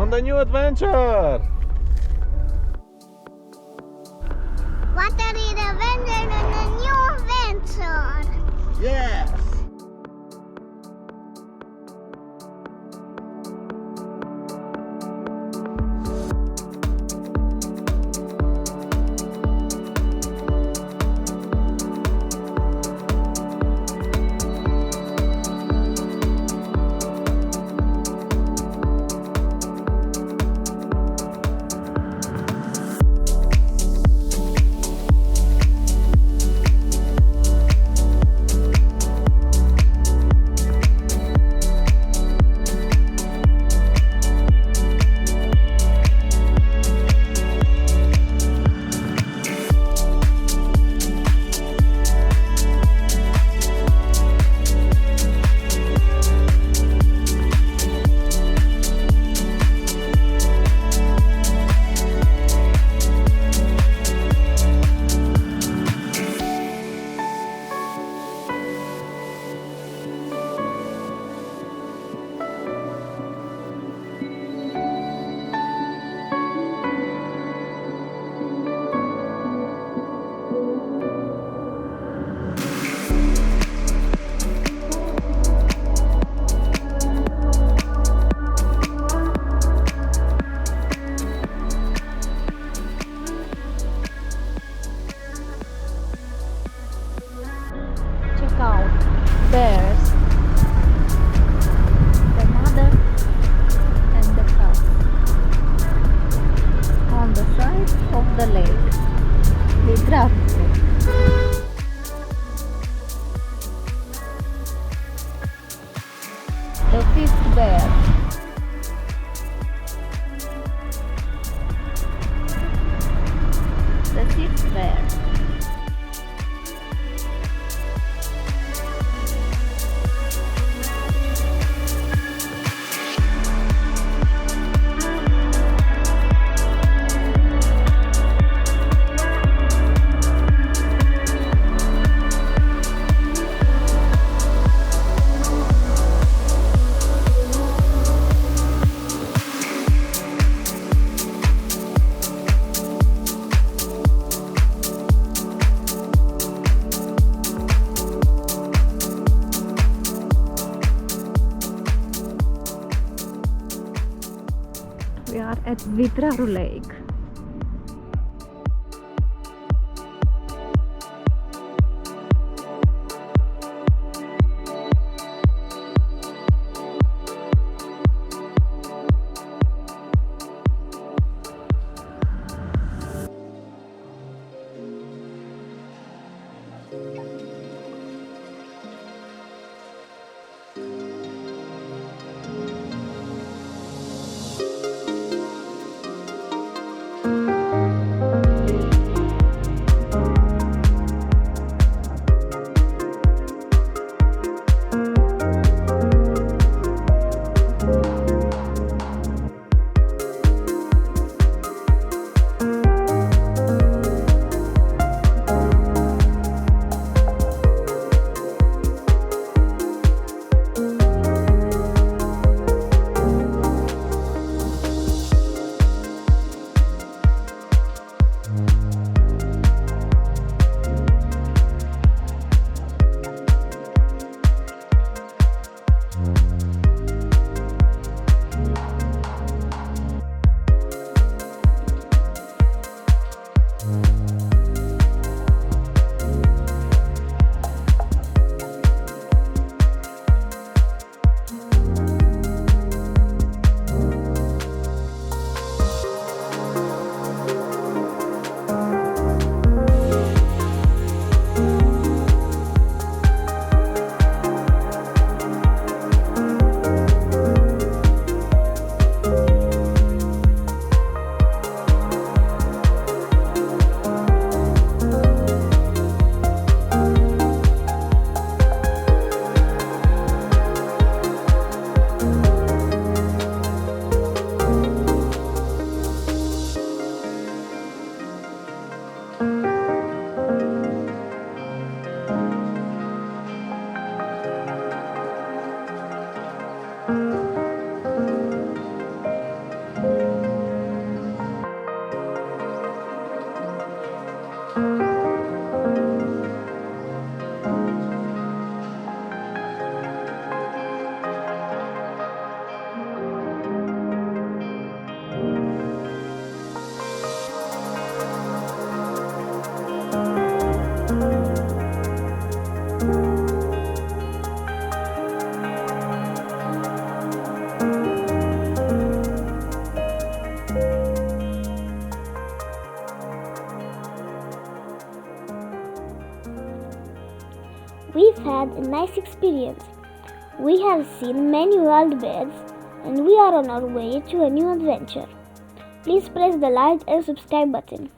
on the new adventure. What are the adventure on a new adventure? Yes. Check out bears, the mother and the cub on the side of the lake. Vidraru. The fifth bear. The sixth bear. We are at Vidraru Lake. we've had a nice experience. We have seen many wild birds and we are on our way to a new adventure. Please press the like and subscribe button.